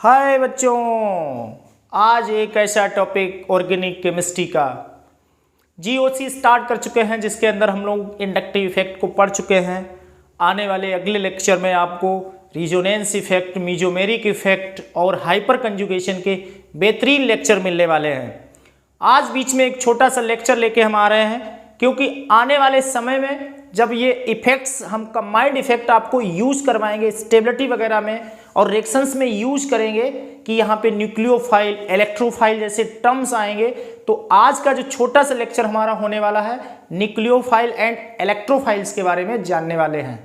हाय बच्चों, आज एक ऐसा टॉपिक ऑर्गेनिक केमिस्ट्री का जीओसी स्टार्ट कर चुके हैं, जिसके अंदर हम लोग इंडक्टिव इफेक्ट को पढ़ चुके हैं। आने वाले अगले लेक्चर में आपको रिजोनेंस इफेक्ट, मीजोमेरिक इफेक्ट और हाइपर कंजुगेशन के बेहतरीन लेक्चर मिलने वाले हैं। आज बीच में एक छोटा सा लेक्चर लेके हम आ रहे हैं, क्योंकि आने वाले समय में जब ये इफेक्ट्स हम कंबाइंड इफेक्ट आपको यूज करवाएंगे स्टेबिलिटी वगैरह में और रिएक्शंस में यूज करेंगे कि यहाँ पे न्यूक्लियोफाइल, इलेक्ट्रोफाइल जैसे टर्म्स आएंगे। तो आज का जो छोटा सा लेक्चर हमारा होने वाला है न्यूक्लियोफाइल एंड इलेक्ट्रोफाइल्स के बारे में जानने वाले हैं।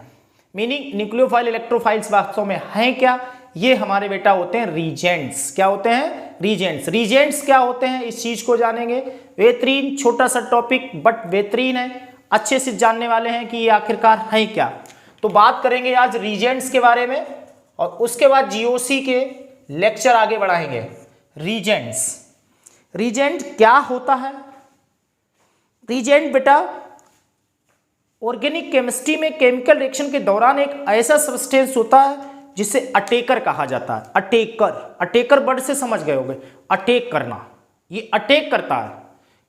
मीनिंग न्यूक्लियोफाइल इलेक्ट्रोफाइल्स वास्तव में हैं क्या? ये हमारे बेटा होते हैं रीजेंट्स। क्या होते हैं? रीजेंट्स। रीजेंट्स क्या होते हैं इस चीज को जानेंगे। बेहतरीन छोटा सा टॉपिक बट बेहतरीन है, अच्छे से जानने वाले हैं कि ये आखिरकार है क्या। तो बात करेंगे आज रीजेंट्स के बारे में और उसके बाद जीओसी के लेक्चर आगे बढ़ाएंगे। रीजेंट्स, रीजेंट क्या होता है? रीजेंट बेटा ऑर्गेनिक केमिस्ट्री में केमिकल रिएक्शन के दौरान एक ऐसा सब्सटेंस होता है जिसे अटेकर कहा जाता है। अटेकर, अटेकर वर्ड से समझ गए होंगे, अटैक करना। ये अटैक करता है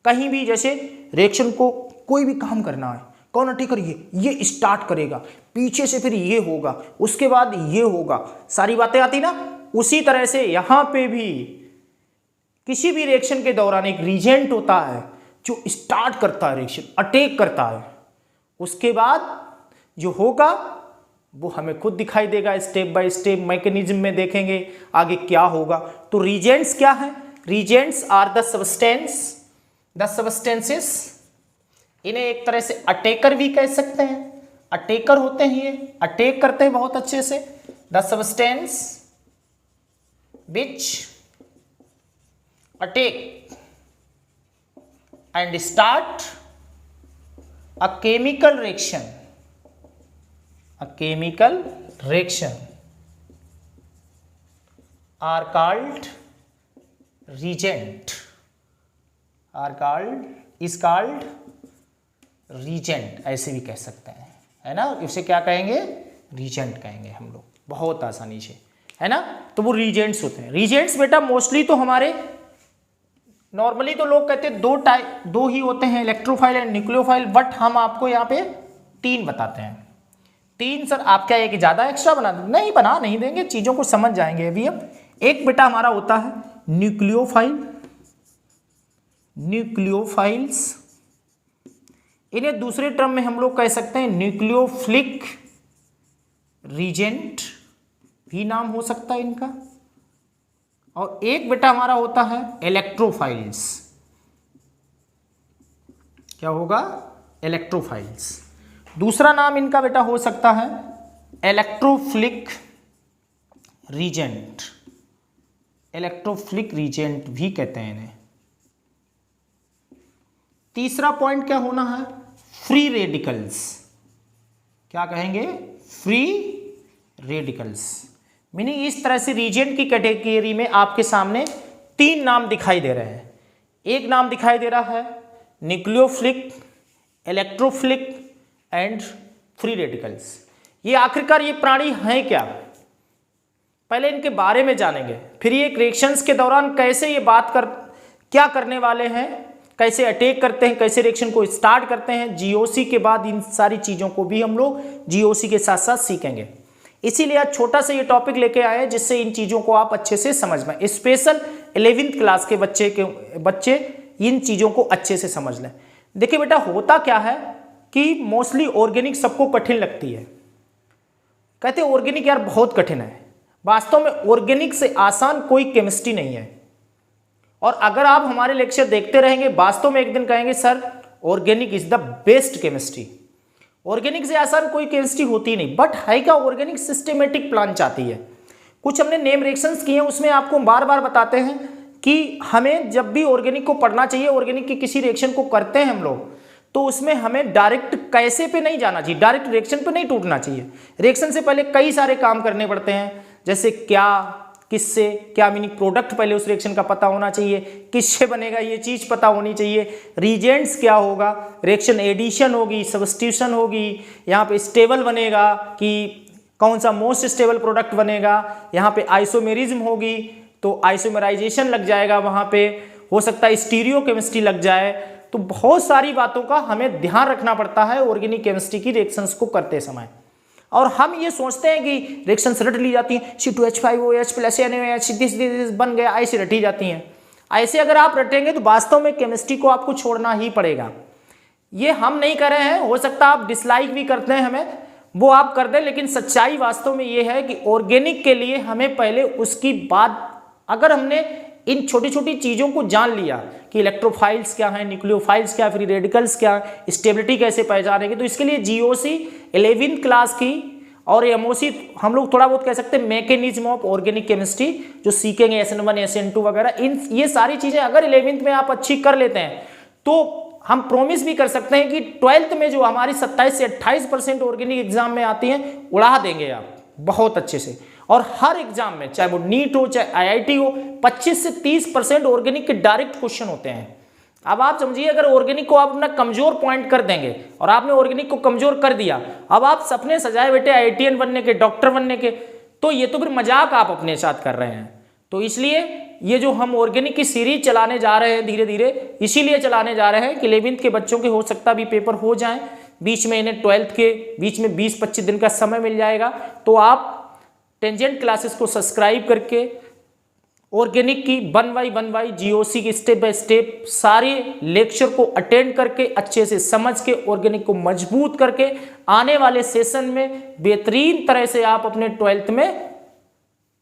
कहीं भी, जैसे रिएक्शन को कोई भी काम करना है, कौन अटैकर? ये स्टार्ट करेगा, पीछे से फिर ये होगा, उसके बाद ये होगा, सारी बातें आती ना। उसी तरह से यहां पे भी किसी भी रिएक्शन के दौरान एक रीजेंट होता है जो स्टार्ट करता है रिएक्शन, अटैक करता है। उसके बाद जो होगा वो हमें खुद दिखाई देगा, स्टेप बाय स्टेप मैकेनिज्म में देखेंगे आगे क्या होगा। तो रीजेंट्स क्या है? Reagents are the substances. इन्हें एक तरह से अटैकर भी कह सकते हैं। अटैकर होते हैं, ये अटैक करते हैं बहुत अच्छे से। The substance which attack and start a chemical reaction, a chemical reaction are called reagent, is called reagent, ऐसे भी कह सकते हैं, है ना। इसे क्या कहेंगे? रीजेंट कहेंगे हम लोग, बहुत आसानी से, है ना। तो वो रीजेंट्स होते हैं। रीजेंट्स बेटा मोस्टली तो हमारे नॉर्मली तो लोग कहते हैं दो ही होते हैं, इलेक्ट्रोफाइल एंड न्यूक्लियोफाइल, बट हम आपको यहाँ पे 3 बताते हैं। 3 सर आप क्या एक ज़्यादा एक्स्ट्रा बना दें? नहीं, बना नहीं देंगे, चीज़ों को समझ जाएंगे अभी हम। एक बेटा हमारा होता है न्यूक्लियोफाइल, न्यूक्लियोफाइल्स। इन्हें दूसरे टर्म में हम लोग कह सकते हैं न्यूक्लियोफिलिक रीजेंट, भी नाम हो सकता है इनका। और एक बेटा हमारा होता है इलेक्ट्रोफाइल्स। क्या होगा? इलेक्ट्रोफाइल्स। दूसरा नाम इनका बेटा हो सकता है इलेक्ट्रोफिलिक रीजेंट। इलेक्ट्रोफिलिक रीजेंट भी कहते हैं इन्हें। तीसरा पॉइंट क्या होना है? Free radicals. क्या कहेंगे? Free radicals. मीनिंग इस तरह से रीजेंट की कैटेगरी में आपके सामने 3 नाम दिखाई दे रहे हैं। एक नाम दिखाई दे रहा है nucleophilic, electrophilic and free radicals. ये आखिरकार ये प्राणी हैं क्या? पहले इनके बारे में जानेंगे, फिर ये रिएक्शंस के दौरान कैसे ये क्या करने वाले हैं, कैसे अटैक करते हैं, कैसे रिएक्शन को स्टार्ट करते हैं। जीओसी के बाद इन सारी चीज़ों को भी हम लोग जीओसी के साथ साथ सीखेंगे। इसीलिए आज छोटा सा ये टॉपिक लेके आए जिससे इन चीज़ों को आप अच्छे से समझ पाएं। स्पेशल 11th क्लास के बच्चे इन चीज़ों को अच्छे से समझ लें। देखिए बेटा होता क्या है कि मोस्टली ऑर्गेनिक सबको कठिन लगती है। कहते हैं ऑर्गेनिक यार बहुत कठिन है। वास्तव में ऑर्गेनिक से आसान कोई केमिस्ट्री नहीं है। और अगर आप हमारे लेक्चर देखते रहेंगे, वास्तव में एक दिन कहेंगे sir organic is the best chemistry. Organic से आसान कोई केमिस्ट्री होती नहीं, बट है क्या? ऑर्गेनिक सिस्टेमेटिक प्लान चाहती है। कुछ हमने नेम रिएक्शंस किए हैं, उसमें आपको बार बार बताते हैं कि हमें जब भी ऑर्गेनिक को पढ़ना चाहिए, ऑर्गेनिक की किसी रिएक्शन को करते हैं हम लोग, तो उसमें हमें डायरेक्ट कैसे पे नहीं जाना चाहिए, डायरेक्ट रिएक्शन पे नहीं टूटना चाहिए। रिएक्शन से पहले कई सारे काम करने पड़ते हैं, जैसे क्या, किससे, क्या मीनिंग प्रोडक्ट पहले उस रिएक्शन का पता होना चाहिए, किससे बनेगा ये चीज़ पता होनी चाहिए, रीजेंट्स क्या होगा, रिएक्शन एडिशन होगी, सब्स्टिट्यूशन होगी, यहाँ पे स्टेबल बनेगा कि कौन सा मोस्ट स्टेबल प्रोडक्ट बनेगा, यहाँ पे आइसोमेरिज्म होगी तो आइसोमेराइजेशन लग जाएगा, वहाँ पे हो सकता है स्टीरियो केमिस्ट्री लग जाए। तो बहुत सारी बातों का हमें ध्यान रखना पड़ता है ऑर्गेनिक केमिस्ट्री की रिएक्शंस को करते समय। और हम ये सोचते हैं कि रिएक्शंस रट ली जाती हैं, C2H5OH प्लस NaOH दिस बन गया, ऐसे रटी जाती हैं। ऐसे अगर आप रटेंगे तो वास्तव में केमिस्ट्री को आपको छोड़ना ही पड़ेगा। ये हम नहीं कर रहे हैं, हो सकता है आप डिसलाइक भी करते हैं हमें, वो आप कर दें, लेकिन सच्चाई वास्तव में ये है कि ऑर्गेनिक के लिए हमें पहले उसकी बात, अगर हमने इन छोटी छोटी चीज़ों को जान लिया कि इलेक्ट्रोफाइल्स क्या है, न्यूक्लियोफाइल्स क्या है, फ्री रेडिकल्स क्या है, स्टेबिलिटी कैसे पहचानेंगे, तो इसके लिए GOC 11th क्लास की और MOC हम लोग थोड़ा बहुत कह सकते हैं मैकेनिज्म ऑफ ऑर्गेनिक केमिस्ट्री जो सीखेंगे, SN1 SN2 वगैरह, इन ये सारी चीज़ें अगर 11th में आप अच्छी कर लेते हैं तो हम प्रोमिस भी कर सकते हैं कि 12th में जो हमारी 27 से 28% ऑर्गेनिक एग्जाम में आती हैं उड़ा देंगे आप बहुत अच्छे से। और हर एग्जाम में, चाहे वो नीट हो चाहे IIT हो, 25 से 30% ऑर्गेनिक के डायरेक्ट क्वेश्चन होते हैं। अब आप समझिए, अगर ऑर्गेनिक को आप अपना कमजोर पॉइंट कर देंगे और आपने ऑर्गेनिक को कमजोर कर दिया, अब आप सपने सजाए बेटे IITian बनने के, डॉक्टर बनने के, तो ये तो फिर मजाक आप अपने साथ कर रहे हैं। तो इसलिए ये जो हम ऑर्गेनिक की सीरीज चलाने जा रहे हैं धीरे धीरे, इसीलिए चलाने जा रहे हैं कि 11th के बच्चों के हो सकता भी पेपर हो जाएं, बीच में इन्हें 12th के बीच में 20-25 दिन का समय मिल जाएगा। तो आप टेंजेंट क्लासेस को सब्सक्राइब करके ऑर्गेनिक की 1 बाय GOC की स्टेप बाय स्टेप सारे लेक्चर को अटेंड करके अच्छे से समझ के ऑर्गेनिक को मजबूत करके आने वाले सेशन में बेहतरीन तरह से आप अपने 12th में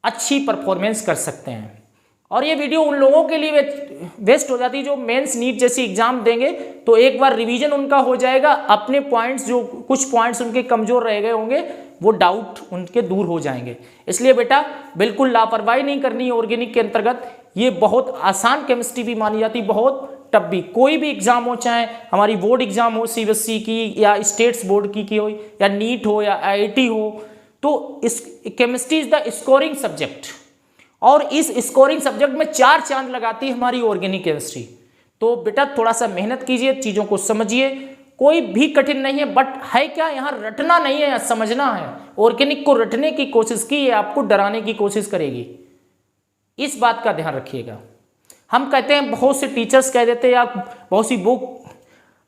अच्छी परफॉर्मेंस कर सकते हैं। और ये वीडियो उन लोगों के लिए वेस्ट हो जाती है जो मेंस नीट जैसी एग्जाम देंगे, तो एक बार रिवीजन उनका हो जाएगा, अपने पॉइंट्स जो कुछ पॉइंट्स उनके कमजोर रह गए होंगे वो डाउट उनके दूर हो जाएंगे। इसलिए बेटा बिल्कुल लापरवाही नहीं करनी है ऑर्गेनिक के अंतर्गत। ये बहुत आसान केमिस्ट्री भी मानी जाती, बहुत टफ भी। कोई भी एग्जाम हो, चाहे हमारी बोर्ड एग्जाम हो CBSE की या स्टेट्स बोर्ड की हो या नीट हो या IIT हो, तो इस chemistry is the scoring subject, और इस स्कोरिंग सब्जेक्ट में 4 चांद लगाती है हमारी ऑर्गेनिक केमिस्ट्री। तो बेटा थोड़ा सा मेहनत कीजिए, चीज़ों को समझिए, कोई भी कठिन नहीं है, बट है क्या, यहाँ रटना नहीं है, समझना है। ऑर्गेनिक को रटने की कोशिश की, ये आपको डराने की कोशिश करेगी, इस बात का ध्यान रखिएगा। हम कहते हैं, बहुत से टीचर्स कह देते हैं या बहुत सी बुक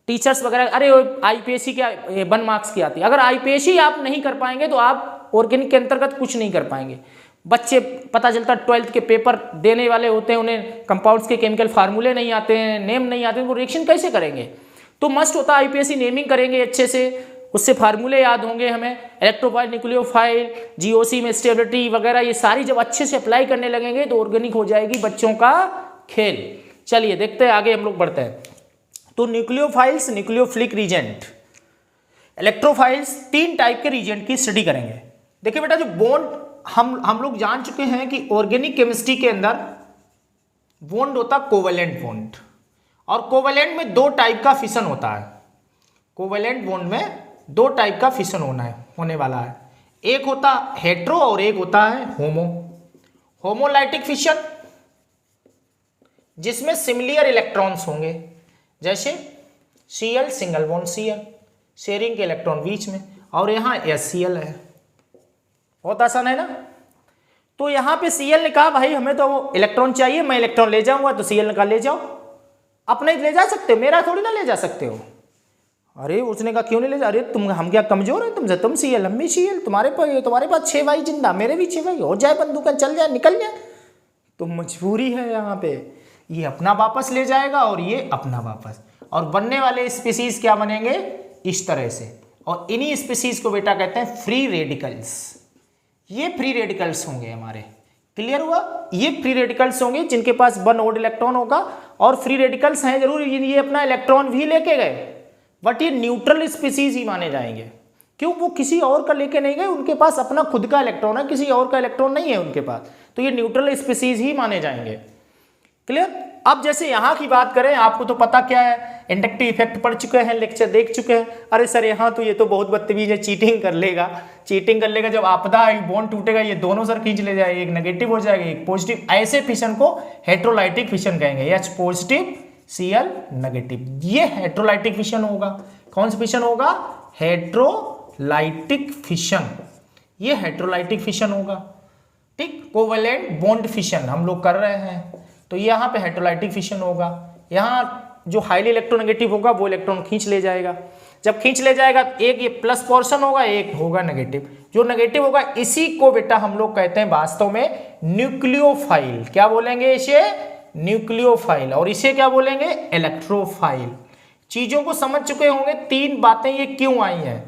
टीचर्स वगैरह, अरे IPSC क्या 1 मार्क्स की आती है। अगर IPSC आप नहीं कर पाएंगे तो आप ऑर्गेनिक के अंतर्गत कुछ नहीं कर पाएंगे। बच्चे पता चलता 12th के पेपर देने वाले होते हैं, उन्हें कंपाउंड्स के केमिकल फार्मूले नहीं आते हैं, नेम नहीं आते हैं, वो रिएक्शन कैसे करेंगे। तो मस्ट होता है IPSC नेमिंग करेंगे अच्छे से, उससे फार्मूले याद होंगे हमें, इलेक्ट्रोफाइल, न्यूक्लियोफाइल, GOC में स्टेबिलिटी वगैरह, ये सारी जब अच्छे से अप्लाई करने लगेंगे तो ऑर्गेनिक हो जाएगी बच्चों का खेल। चलिए देखते हैं आगे, हम लोग बढ़ते हैं। तो nucleophiles, nucleophilic reagent, electrophiles, 3 type के रीजेंट की स्टडी करेंगे। देखिए बेटा, जो बॉन्ड हम लोग जान चुके हैं कि ऑर्गेनिक केमिस्ट्री के अंदर बॉन्ड होता कोवेलेंट बॉन्ड, और कोवेलेंट में 2 टाइप का फिशन होता है। कोवेलेंट बॉन्ड में 2 टाइप का फिशन होने वाला है, एक होता हेट्रो और एक होता है होमो। होमोलाइटिक फिशन जिसमें सिमिलर इलेक्ट्रॉन्स होंगे, जैसे Cl single bond Cl, sharing के इलेक्ट्रॉन बीच में, और यहाँ HCl है। बहुत आसान है ना। तो यहाँ पे Cl ने कहा भाई हमें तो इलेक्ट्रॉन चाहिए, मैं इलेक्ट्रॉन ले जाऊंगा, तो Cl ने कहा ले जाओ, अपने ले जा सकते हो, मेरा थोड़ी ना ले जा सकते हो। अरे उसने कहा क्यों नहीं ले जा, अरे हम क्या कमजोर है तुमसे, तुम Cl हम भी Cl, तुम्हारे पास 6 भाई जिंदा, मेरे भी 6 भाई, हो जाए बंदूक चल जाए निकल जाए। तो मजबूरी है यहाँ पे, ये अपना वापस ले जाएगा और ये अपना वापस, और बनने वाले स्पीसीज क्या बनेंगे इस तरह से, और इन्हीं स्पीसीज को बेटा कहते हैं फ्री रेडिकल्स। ये फ्री रेडिकल्स होंगे हमारे, क्लियर हुआ। ये फ्री रेडिकल्स होंगे जिनके पास 1 ओड इलेक्ट्रॉन होगा, और फ्री रेडिकल्स हैं जरूर, ये अपना इलेक्ट्रॉन भी लेके गए, बट ये न्यूट्रल स्पीसीज ही माने जाएंगे। क्यों, वो किसी और का लेके नहीं गए, उनके पास अपना खुद का इलेक्ट्रॉन है, किसी और का इलेक्ट्रॉन नहीं है उनके पास, तो ये न्यूट्रल स्पीसीज ही माने जाएंगे, क्लियर। अब जैसे यहाँ की बात करें, आपको तो पता क्या है, इंडक्टिव इफेक्ट पढ़ चुके हैं, लेक्चर देख चुके हैं। अरे सर यहाँ तो ये तो बहुत बदतमीज है, चीटिंग कर लेगा, जब आपदा एक बॉन्ड टूटेगा ये दोनों सर खींच ले जाएगा, एक नेगेटिव हो जाएगा एक पॉजिटिव, ऐसे फिशन को हेट्रोलाइटिक फिशन कहेंगे, H पॉजिटिव Cl नेगेटिव, ये हेट्रोलाइटिक फिशन होगा। कौन सा फिशन होगा, हेट्रोलाइटिक फिशन, ये हेटेरोलाइटिक फिशन होगा, ठीक। कोवेलेंट बॉन्ड फिशन हम लोग कर रहे हैं, तो यहाँ पे हेटेरोलाइटिक फिशन होगा। यहाँ जो हाईली इलेक्ट्रोनेगेटिव होगा वो इलेक्ट्रॉन खींच ले जाएगा। जब खींच ले जाएगा एक ये प्लस पोर्शन होगा, एक होगा नेगेटिव। जो नेगेटिव होगा इसी को बेटा हम लोग कहते हैं वास्तव में न्यूक्लियोफाइल। क्या बोलेंगे इसे? न्यूक्लियोफाइल। और इसे क्या बोलेंगे? इलेक्ट्रोफाइल। चीजों को समझ चुके होंगे, तीन बातें ये क्यों आई हैं।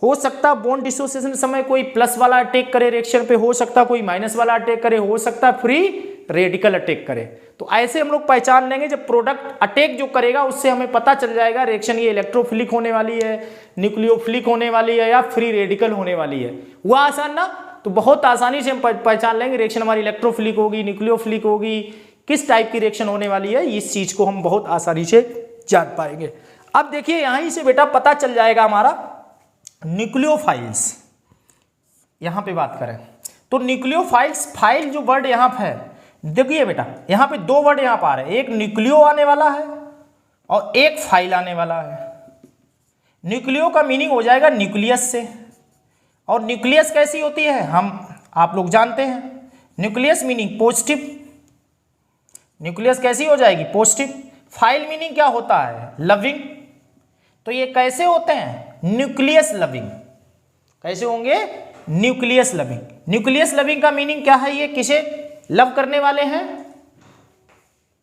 हो सकता बॉन्ड डिसोसिएशन समय कोई प्लस वाला अटैक करे रिएक्शन पे, हो सकता कोई माइनस वाला अटैक करे, हो सकता फ्री रेडिकल अटैक करे। तो ऐसे हम लोग पहचान लेंगे, जब प्रोडक्ट अटैक जो करेगा उससे हमें पता चल जाएगा रिएक्शन ये इलेक्ट्रोफिलिक होने वाली है, न्यूक्लियोफिलिक होने वाली है या फ्री रेडिकल होने वाली है। हुआ आसान ना? तो बहुत आसानी से हम पहचान लेंगे रिएक्शन हमारी इलेक्ट्रोफिलिक होगी, न्यूक्लियोफिलिक होगी, किस टाइप की रिएक्शन होने वाली है, इस चीज को हम बहुत आसानी से जान पाएंगे। अब देखिए यहीं से बेटा पता चल जाएगा हमारा न्यूक्लियोफाइल्स। यहां पे बात करें तो न्यूक्लियोफाइल्स, फाइल जो वर्ड यहां पे है, देखिए बेटा यहां पे दो वर्ड यहां पर आ रहे हैं, एक न्यूक्लियो आने वाला है और एक फाइल आने वाला है। न्यूक्लियो का मीनिंग हो जाएगा न्यूक्लियस से, और न्यूक्लियस कैसी होती है आप लोग जानते हैं। न्यूक्लियस मीनिंग पॉजिटिव, न्यूक्लियस कैसी हो जाएगी? पॉजिटिव। फाइल मीनिंग क्या होता है? लविंग। तो ये कैसे होते हैं? Nucleus loving. कैसे होंगे? Nucleus loving. न्यूक्लियस लविंग का मीनिंग क्या है? ये किसे लव करने वाले हैं?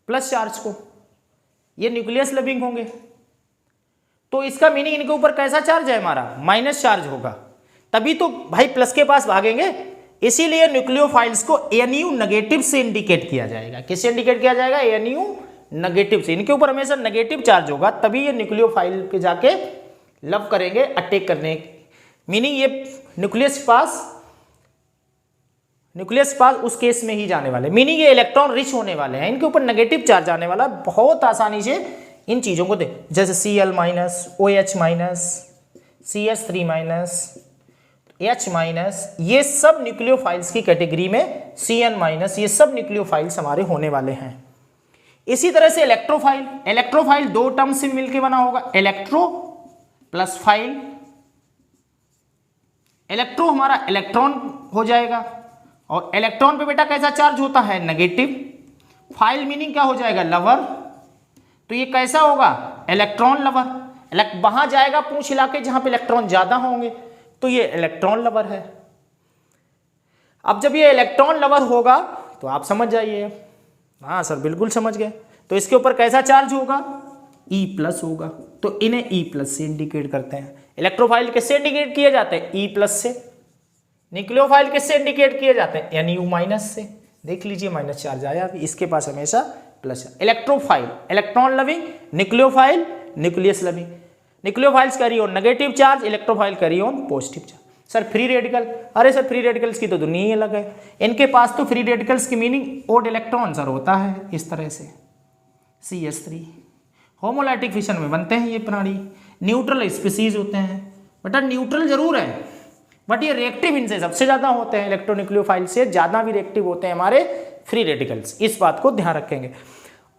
प्लस चार्ज को। ये न्यूक्लियस लविंग होंगे। तो इसका मीनिंग इनके ऊपर कैसा चार्ज है हमारा? माइनस चार्ज होगा, तभी तो भाई प्लस के पास भागेंगे। इसीलिए न्यूक्लियोफाइल्स को एनयू नेगेटिव से इंडिकेट किया जाएगा। किससे इंडिकेट किया जाएगा? एनयू नेगेटिव से। इनके ऊपर हमेशा नेगेटिव चार्ज होगा, तभी ये न्यूक्लियोफाइल पे जाके लव करेंगे, अटैक करने। मीनिंग ये न्यूक्लियस पास उस केस में ही जाने वाले, मीनिंग ये इलेक्ट्रॉन रिच होने वाले हैं, इनके ऊपर नेगेटिव चार्ज आने वाला। बहुत आसानी से इन चीजों को दे, जैसे Cl minus, OH minus, CH3 minus, H minus, ये सब न्यूक्लियोफाइल्स की कैटेगरी में, Cn माइनस, ये सब न्यूक्लियोफाइल्स हमारे होने वाले हैं। इसी तरह से इलेक्ट्रोफाइल, इलेक्ट्रोफाइल दो टर्म से मिलकर बना होगा, इलेक्ट्रो प्लस फाइल। इलेक्ट्रो हमारा इलेक्ट्रॉन हो जाएगा, और इलेक्ट्रॉन पे बेटा कैसा चार्ज होता है? नेगेटिव। फाइल मीनिंग क्या हो जाएगा? लवर। तो ये कैसा होगा? Electron lover. वहां जाएगा पूंछ हिला के जहां पे इलेक्ट्रॉन ज्यादा होंगे, तो ये इलेक्ट्रॉन लवर है। अब जब ये इलेक्ट्रॉन लवर होगा तो आप समझ जाइए। हाँ सर बिल्कुल समझ गए। तो इसके ऊपर कैसा चार्ज होगा? E प्लस होगा, तो इन्हें E प्लस से इंडिकेट करते हैं। इलेक्ट्रोफाइल किससे इंडिकेट किए जाते हैं? E प्लस से। न्यूक्लियोफाइल किससे इंडिकेट किए जाते हैं? Nu माइनस से। देख लीजिए माइनस चार्ज आया, अभी इसके पास हमेशा प्लस है। Electrophile electron loving, nucleophile nucleus loving. Nucleophiles carry on negative charge, electrophile carry on positive charge. Sir free radical, अरे सर फ्री रेडिकल्स की तो दुनिया ही अलग है। इनके पास तो फ्री रेडिकल्स की मीनिंग ओड इलेक्ट्रॉन सर होता है इस तरह से, CH3। होमोलाइटिक फिशन में बनते हैं ये प्राणी। न्यूट्रल स्पीसीज होते हैं बेटा, न्यूट्रल जरूर है बट ये रिएक्टिव इनसे सबसे ज्यादा होते हैं। इलेक्ट्रोन्यूक्लियोफाइल से ज्यादा भी रिएक्टिव होते हैं हमारे फ्री रेडिकल्स, इस बात को ध्यान रखेंगे।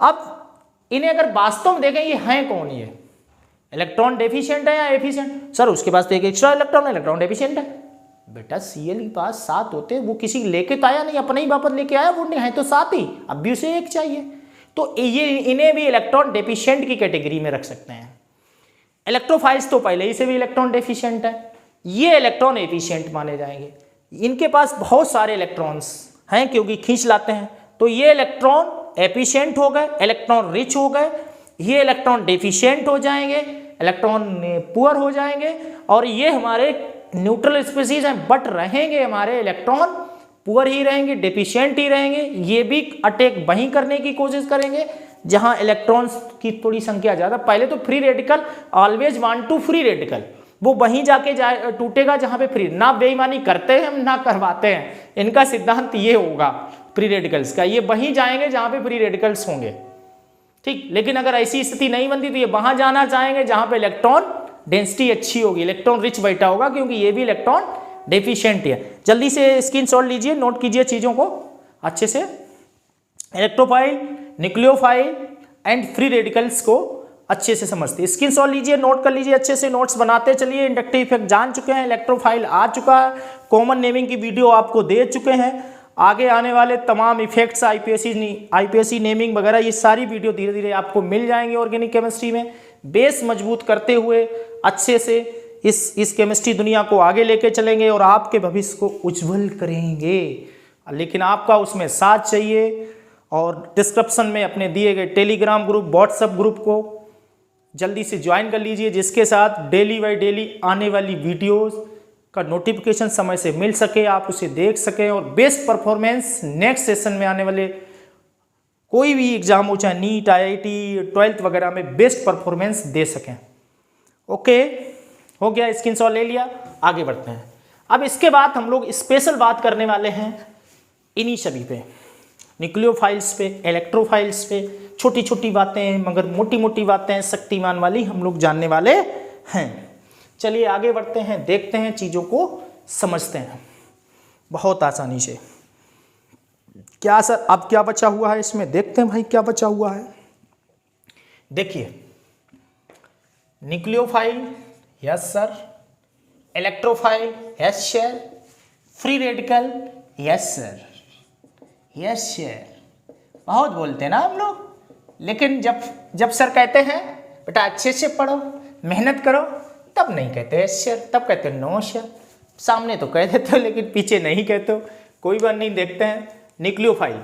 अब इन्हें अगर वास्तव में देखें ये हैं कौन? ये इलेक्ट्रॉन डेफिशिएंट है या एफिशिएंट? सर उसके पास तो एक एक्स्ट्रा इलेक्ट्रॉन है, इलेक्ट्रॉन डेफिशिएंट है। बेटा Cl के पास 7 होते हैं, वो किसी लेके तो आया नहीं, अपने ही वापस लेके आया, वो नहीं है तो 7 ही, अब भी उसे एक चाहिए। तो ये इन्हें भी इलेक्ट्रॉन डेफिशिएंट की कैटेगरी में रख सकते हैं। इलेक्ट्रोफाइल्स तो पहले ही से भी इलेक्ट्रॉन डेफिशिएंट है, ये इलेक्ट्रॉन एफिशिएंट माने जाएंगे। इनके पास बहुत सारे इलेक्ट्रॉन्स हैं क्योंकि खींच लाते हैं, तो ये इलेक्ट्रॉन एफिशिएंट हो गए, इलेक्ट्रॉन रिच हो गए। ये इलेक्ट्रॉन डेफिशिएंट हो जाएंगे, इलेक्ट्रॉन पुअर हो जाएंगे, और ये हमारे न्यूट्रल स्पीसीज हैं बट रहेंगे हमारे इलेक्ट्रॉन पुअर ही रहेंगे, डेफिशिएंट ही रहेंगे। ये भी अटैक वहीं करने की कोशिश करेंगे जहां इलेक्ट्रॉन्स की थोड़ी संख्या ज्यादा। पहले तो free radical always want to free radical, वो वहीं जाके टूटेगा जहां पे फ्री। ना बेईमानी करते हैं हम ना करवाते हैं, इनका सिद्धांत ये होगा फ्री रेडिकल्स का, ये वहीं जाएंगे जहां पे फ्री रेडिकल्स होंगे, ठीक। लेकिन अगर ऐसी स्थिति नहीं बनती तो ये वहां जाना चाहेंगे जहां पे इलेक्ट्रॉन डेंसिटी अच्छी होगी, इलेक्ट्रॉन रिच बैठा होगा, क्योंकि ये भी इलेक्ट्रॉन डेफिशिएंट है। जल्दी से स्क्रीनशॉट लीजिए, नोट कीजिए चीजों को अच्छे से। Electrophile, nucleophile and free radicals को अच्छे से समझते हैं। स्क्रीनशॉट लीजिए, नोट कर लीजिए, अच्छे से नोट्स बनाते चलिए। इंडक्टिव इफेक्ट जान चुके हैं, इलेक्ट्रोफाइल आ चुका है, कॉमन नेमिंग की वीडियो आपको दे चुके हैं। आगे आने वाले तमाम इफेक्ट्स, आईपीएससी नेमिंग वगैरह, ये सारी वीडियो धीरे धीरे आपको मिल जाएंगे ऑर्गेनिक केमिस्ट्री में। बेस मजबूत करते हुए अच्छे से इस केमिस्ट्री दुनिया को आगे लेके चलेंगे और आपके भविष्य को उज्जवल करेंगे। लेकिन आपका उसमें साथ चाहिए, और डिस्क्रिप्शन में अपने दिए गए टेलीग्राम ग्रुप, व्हाट्सएप ग्रुप को जल्दी से ज्वाइन कर लीजिए, जिसके साथ डेली बाई डेली आने वाली वीडियोस का नोटिफिकेशन समय से मिल सके, आप उसे देख सकें और बेस्ट परफॉर्मेंस नेक्स्ट सेशन में आने वाले कोई भी एग्जाम हो, चाहे नीट, IIT, 12th वगैरह में बेस्ट परफॉर्मेंस दे सकें। ओके, हो गया, स्क्रीनशॉट ले लिया, आगे बढ़ते हैं। अब इसके बाद हम लोग स्पेशल बात करने वाले हैं इन्हीं सभी पे, न्यूक्लियोफाइल्स पे, इलेक्ट्रोफाइल्स पे। छोटी छोटी बातें मगर मोटी मोटी बातें शक्तिमान वाली हम लोग जानने वाले हैं। चलिए आगे बढ़ते हैं, देखते हैं, चीज़ों को समझते हैं बहुत आसानी से। क्या सर अब क्या बचा हुआ है इसमें, देखते हैं भाई क्या बचा हुआ है। देखिए, nucleophile yes sir, electrophile yes sir, free radical yes sir, yes sir. बहुत बोलते हैं ना हम लोग, लेकिन जब सर कहते हैं बेटा अच्छे से पढ़ो, मेहनत करो, तब नहीं कहते यस सर, तब कहते नो सर। सामने तो कह देते हो लेकिन पीछे नहीं कहते हो। कोई बात नहीं, देखते हैं न्यूक्लियोफाइल।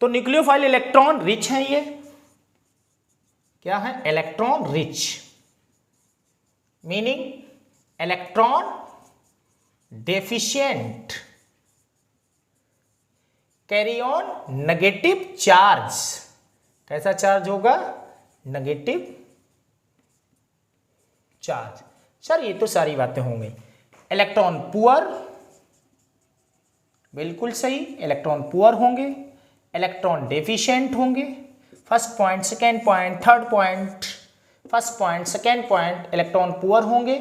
तो न्यूक्लियोफाइल इलेक्ट्रॉन रिच है, ये क्या है, electron rich, meaning electron deficient, carry on negative charge. कैसा चार्ज होगा, नेगेटिव चार्ज। सर ये तो सारी बातें हो गई। इलेक्ट्रॉन पुअर, बिल्कुल सही, इलेक्ट्रॉन पुअर होंगे, इलेक्ट्रॉन डेफिशिएंट होंगे। First point, second point, third point, first point, second point, electron poor होंगे,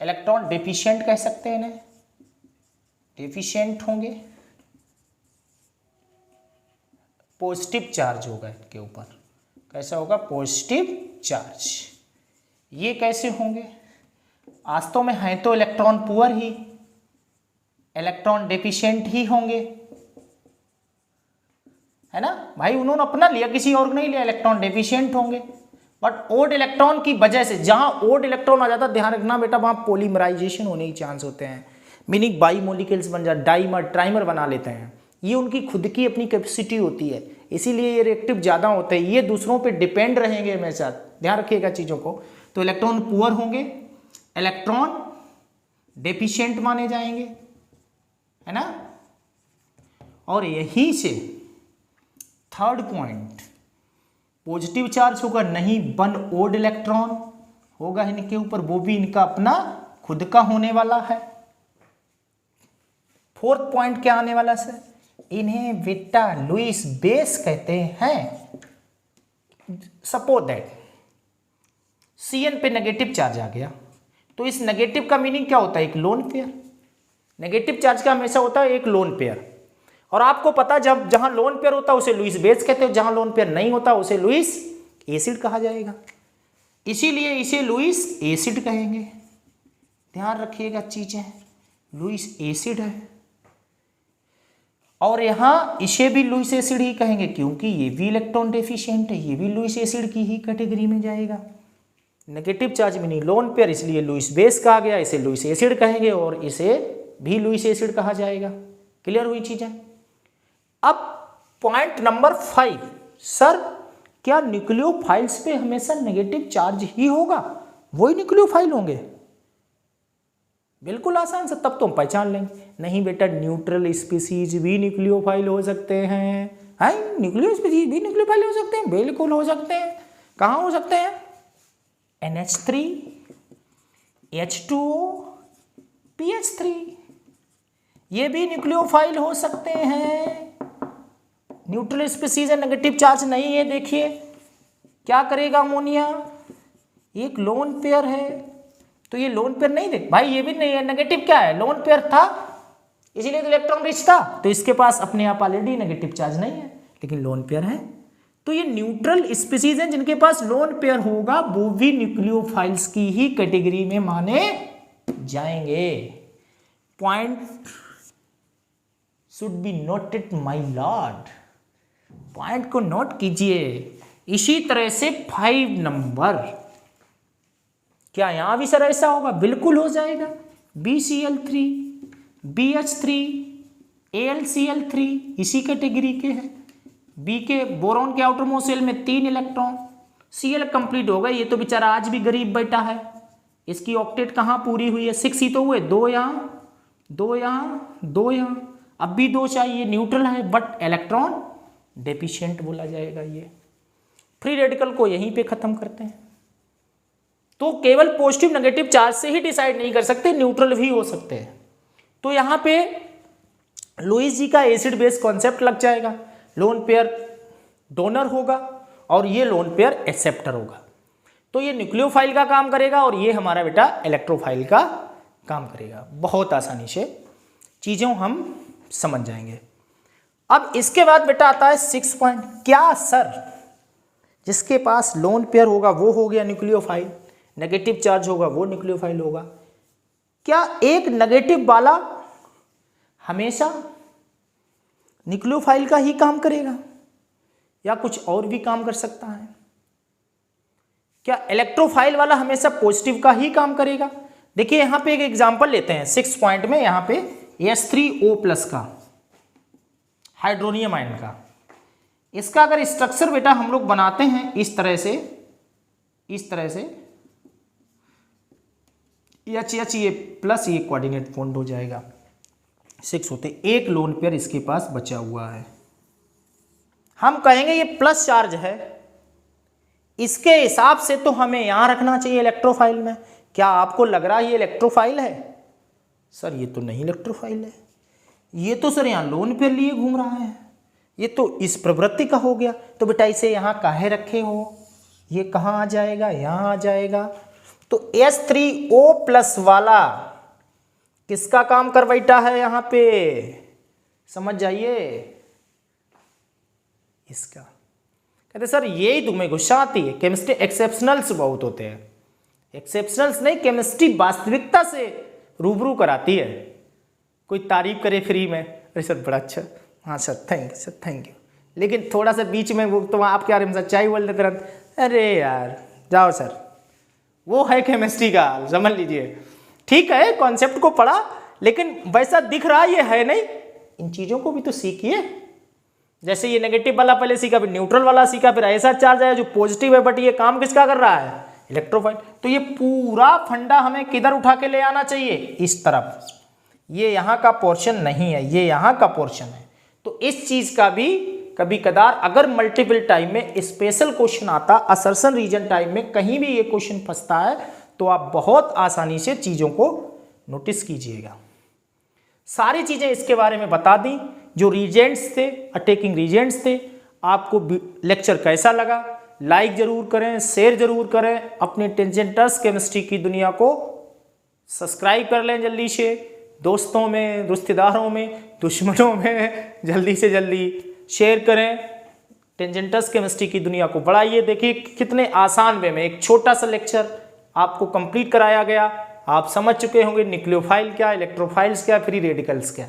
इलेक्ट्रॉन डेफिशिएंट कह सकते हैं इन्हें, डेफिशिएंट होंगे, पॉजिटिव चार्ज होगा इनके ऊपर। कैसा होगा, पॉजिटिव चार्ज। ये कैसे होंगे, वास्तव में है तो इलेक्ट्रॉन पुअर ही, इलेक्ट्रॉन डेफिशिएंट ही होंगे, है ना भाई। उन्होंने अपना लिया, किसी और नहीं लिया, इलेक्ट्रॉन डेफिशिएंट होंगे। बट ओड इलेक्ट्रॉन की वजह से, जहां ओड इलेक्ट्रॉन आ जाता है, ध्यान रखना बेटा, वहां पॉलीमराइजेशन होने के चांस होते हैं, मीनिंग बाई मोलिक्यूल्स बन जाते, डाइमर ट्राइमर बना लेते हैं। ये उनकी खुद की अपनी कैपेसिटी होती है, इसीलिए ये रिएक्टिव ज़्यादा होते हैं, ये दूसरों पे डिपेंड रहेंगे हमेशा, ध्यान रखिएगा चीज़ों को। तो इलेक्ट्रॉन पुअर होंगे, इलेक्ट्रॉन डेफिशिएंट माने जाएंगे, है ना। और यहीं से थर्ड पॉइंट, पॉजिटिव चार्ज होगा नहीं, वन ओड इलेक्ट्रॉन होगा इनके ऊपर, वो भी इनका अपना खुद का होने वाला है। फोर्थ पॉइंट क्या आने वाला सर, इन्हें बीटा लुईस बेस कहते हैं। सपोज दैट Cn पे नेगेटिव चार्ज आ गया, तो इस नेगेटिव का मीनिंग क्या होता है, एक लोन पेयर। नेगेटिव चार्ज का हमेशा होता है एक लोन पेयर, और आपको पता जब जहां लोन पेयर होता है उसे लुईस बेस कहते हैं, जहां लोन पेयर नहीं होता उसे लुईस एसिड कहा जाएगा, इसीलिए इसे लुईस एसिड कहेंगे। ध्यान रखिएगा चीजें, लुईस एसिड है, और यहां इसे भी लुईस एसिड ही कहेंगे क्योंकि ये भी इलेक्ट्रॉन डेफिशिएंट है, ये भी लुईस एसिड की ही कैटेगरी में जाएगा। Negative charge meaning lone pair, इसलिए लुईस बेस कहा गया, इसे लुईस एसिड कहेंगे और इसे भी लुईस एसिड कहा जाएगा। क्लियर हुई चीजें। अब पॉइंट नंबर 5, सर क्या न्यूक्लियोफाइल्स पे हमेशा नेगेटिव चार्ज ही होगा, वही न्यूक्लियोफाइल होंगे? बिल्कुल आसान से, तब तो हम पहचान लेंगे। नहीं बेटा, न्यूट्रल स्पीसीज भी न्यूक्लियोफाइल हो सकते हैं, हैं न्यूक्लियो स्पीसीज भी न्यूक्लियोफाइल हो सकते हैं, बिल्कुल हो सकते हैं। कहाँ हो सकते हैं, NH3, H2O, PH3, ये भी न्यूक्लियोफाइल हो सकते हैं। न्यूट्रल स्पीसीज है, नेगेटिव चार्ज नहीं है। देखिए क्या करेगा अमोनिया, एक लोन पेयर है, तो ये लोन पेयर नहीं देख भाई, ये भी नहीं है, नेगेटिव क्या है, लोन पेयर था, इसीलिए तो इलेक्ट्रॉन रिच था, तो इसके पास अपने आप ऑलरेडी नेगेटिव चार्ज नहीं है, लेकिन लोन पेयर है, तो ये न्यूट्रल स्पीसीज हैं जिनके पास लोन पेयर होगा, वो भी न्यूक्लियोफाइल्स की ही कैटेगरी में माने जाएंगे। Point should be noted my Lord, point को नोट कीजिए। इसी तरह से 5 नंबर, क्या यहां भी सर ऐसा होगा? बिल्कुल हो जाएगा। BCl3, BH3, AlCl3 इसी कैटेगरी के हैं। बी के बोरॉन के आउटर मोस्ट शेल में 3 इलेक्ट्रॉन, Cl कंप्लीट हो गए। ये तो बेचारा आज भी गरीब बैठा है, इसकी ऑक्टेट कहाँ पूरी हुई है? 6 ही तो हुए, 2 यहाँ, 2 यहाँ, 2 यहाँ, अब भी 2 चाहिए। न्यूट्रल है बट इलेक्ट्रॉन डेफिशिएंट बोला जाएगा। ये फ्री रेडिकल को यहीं पे खत्म करते हैं। तो केवल पॉजिटिव नेगेटिव चार्ज से ही डिसाइड नहीं कर सकते, न्यूट्रल भी हो सकते हैं। तो यहाँ पे लुईस जी का एसिड बेस कॉन्सेप्ट लग जाएगा। लोन पेयर डोनर होगा और ये लोन पेयर एक्सेप्टर होगा। तो ये न्यूक्लियोफाइल का काम करेगा और ये हमारा बेटा इलेक्ट्रोफाइल का काम करेगा। बहुत आसानी से चीज़ों हम समझ जाएंगे। अब इसके बाद बेटा आता है 6 पॉइंट। क्या सर, जिसके पास लोन पेयर होगा वो हो गया न्यूक्लियोफाइल, नेगेटिव चार्ज होगा वो न्यूक्लियोफाइल होगा। क्या एक नेगेटिव वाला हमेशा न्यूक्लियोफाइल का ही काम करेगा या कुछ और भी काम कर सकता है? क्या इलेक्ट्रोफाइल वाला हमेशा पॉजिटिव का ही काम करेगा? देखिए यहां पे एक एग्जांपल लेते हैं 6 पॉइंट में। यहां पे H3O+ का हाइड्रोनियम आयन का, इसका अगर स्ट्रक्चर बेटा हम लोग बनाते हैं इस तरह से H ये प्लस ये कोऑर्डिनेट बॉन्ड हो जाएगा, 6 होते। एक लोन पेयर इसके पास बचा हुआ है, हम कहेंगे ये प्लस चार्ज है, इसके हिसाब से तो हमें यहां रखना चाहिए इलेक्ट्रोफाइल में। क्या आपको लग रहा है ये इलेक्ट्रोफाइल है? सर ये तो नहीं इलेक्ट्रोफाइल है, ये तो सर यहां लोन पेयर लिए घूम रहा है, ये तो इस प्रवृत्ति का हो गया। तो बेटा इसे यहां काहे रखे हो? ये कहां आ जाएगा? यहां आ जाएगा। तो H3O+ वाला किसका काम कर बैठा है यहां पे? समझ जाइए, इसका। कहते सर यही तुम्हें गुस्सा आती है, केमिस्ट्री एक्सेप्शनल्स बहुत होते हैं। एक्सेप्शनल्स नहीं, केमिस्ट्री वास्तविकता से रूबरू कराती है। कोई तारीफ करे फ्री में, अरे सर बड़ा अच्छा, हाँ sir thank you sir thank you, लेकिन थोड़ा सा बीच में वो तो आपके बारे में सच्चाई बोल देते तुरंत, अरे यार जाओ सर, वो है केमिस्ट्री का हाल, समझ लीजिए। ठीक है कॉन्सेप्ट को पढ़ा, लेकिन वैसा दिख रहा ये है नहीं। इन चीज़ों को भी तो सीखिए। जैसे ये नेगेटिव वाला पहले सीखा, फिर न्यूट्रल वाला सीखा, फिर ऐसा चार्ज है जो पॉजिटिव है बट ये काम किसका कर रहा है? इलेक्ट्रोफाइल। तो ये पूरा फंडा हमें किधर उठा के ले आना चाहिए? इस तरफ। ये यहाँ का पोर्शन नहीं है, ये यहाँ का पोर्शन है। तो इस चीज़ का भी कभी कदार अगर मल्टीपल टाइम में स्पेशल क्वेश्चन आता, असर्शन रीजन टाइम में कहीं भी ये क्वेश्चन फंसता है, तो आप बहुत आसानी से चीज़ों को नोटिस कीजिएगा। सारी चीज़ें इसके बारे में बता दी, जो रीजेंट्स थे, अटैकिंग रीजेंट्स थे। आपको लेक्चर कैसा लगा? लाइक जरूर करें, शेयर जरूर करें, अपने टेंजेंटस केमिस्ट्री की दुनिया को सब्सक्राइब कर लें जल्दी से, दोस्तों में, रिश्तेदारों में, दुश्मनों में जल्दी से जल्दी शेयर करें। टेंजेंटस केमिस्ट्री की दुनिया को बढ़ाइए। देखिए कितने आसान वे में एक छोटा सा लेक्चर आपको कंप्लीट कराया गया। आप समझ चुके होंगे न्यूक्लियोफाइल क्या, इलेक्ट्रोफाइल्स क्या, फ्री रेडिकल्स क्या।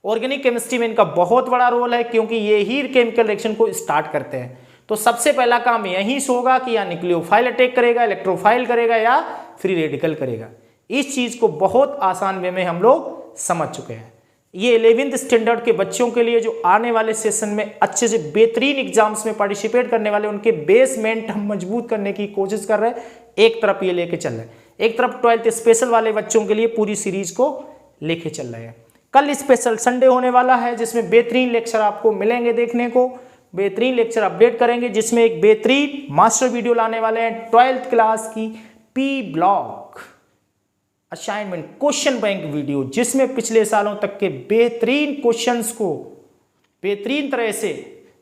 ऑर्गेनिक केमिस्ट्री में इनका बहुत बड़ा रोल है, क्योंकि ये ही केमिकल रिएक्शन को स्टार्ट करते हैं। तो सबसे पहला काम यही होगा कि या न्यूक्लियोफाइल अटैक करेगा, इलेक्ट्रोफाइल करेगा या फ्री रेडिकल करेगा। इस चीज़ को बहुत आसान वे में हम लोग समझ चुके हैं। ये 11th स्टैंडर्ड के बच्चों के लिए जो आने वाले सेशन में अच्छे से बेहतरीन एग्जाम्स में पार्टिसिपेट करने वाले, उनके बेसमेंट हम मजबूत करने की कोशिश कर रहे हैं। एक तरफ ये लेके चल रहे हैं, एक तरफ 12th स्पेशल वाले बच्चों के लिए पूरी सीरीज को लेके चल रहे हैं। कल स्पेशल संडे होने वाला है, जिसमें बेहतरीन लेक्चर आपको मिलेंगे देखने को, बेहतरीन लेक्चर अपडेट करेंगे, जिसमें एक बेहतरीन मास्टर वीडियो लाने वाले हैं 12th क्लास की P block assignment question bank video, जिसमें पिछले सालों तक के बेहतरीन क्वेश्चंस को बेहतरीन तरह से,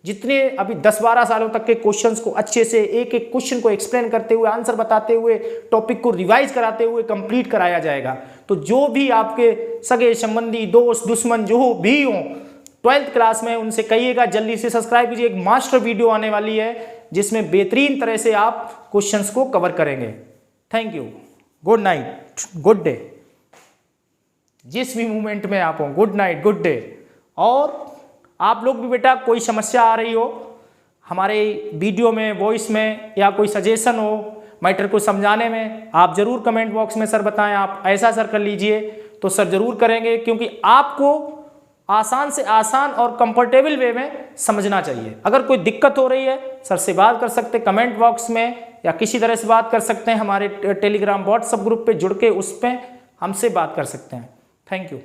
जितने अभी 10-12 सालों तक के क्वेश्चंस को अच्छे से एक एक क्वेश्चन को एक्सप्लेन करते हुए, आंसर बताते हुए, टॉपिक को रिवाइज कराते हुए कंप्लीट कराया जाएगा। तो जो भी आपके सगे संबंधी, दोस्त, दुश्मन जो भी हों, 12th क्लास में, उनसे कहिएगा जल्दी से सब्सक्राइब कीजिए। एक मास्टर वीडियो आने वाली है जिसमें बेहतरीन तरह से आप क्वेश्चंस को कवर करेंगे। Thank you, good night, good day. जिस भी मूवमेंट में आप हो, गुड नाइट, गुड डे। और आप लोग भी बेटा कोई समस्या आ रही हो हमारे वीडियो में, वॉइस में, या कोई सजेशन हो मैटर को समझाने में, आप जरूर कमेंट बॉक्स में सर बताएं। आप ऐसा सर कर लीजिए तो सर जरूर करेंगे, क्योंकि आपको आसान से आसान और कंफर्टेबल वे में समझना चाहिए। अगर कोई दिक्कत हो रही है सर से बात कर सकते हैं कमेंट बॉक्स में, या किसी तरह से बात कर सकते हैं हमारे टेलीग्राम व्हाट्सएप ग्रुप पे जुड़ के, उस पर हमसे बात कर सकते हैं। Thank you.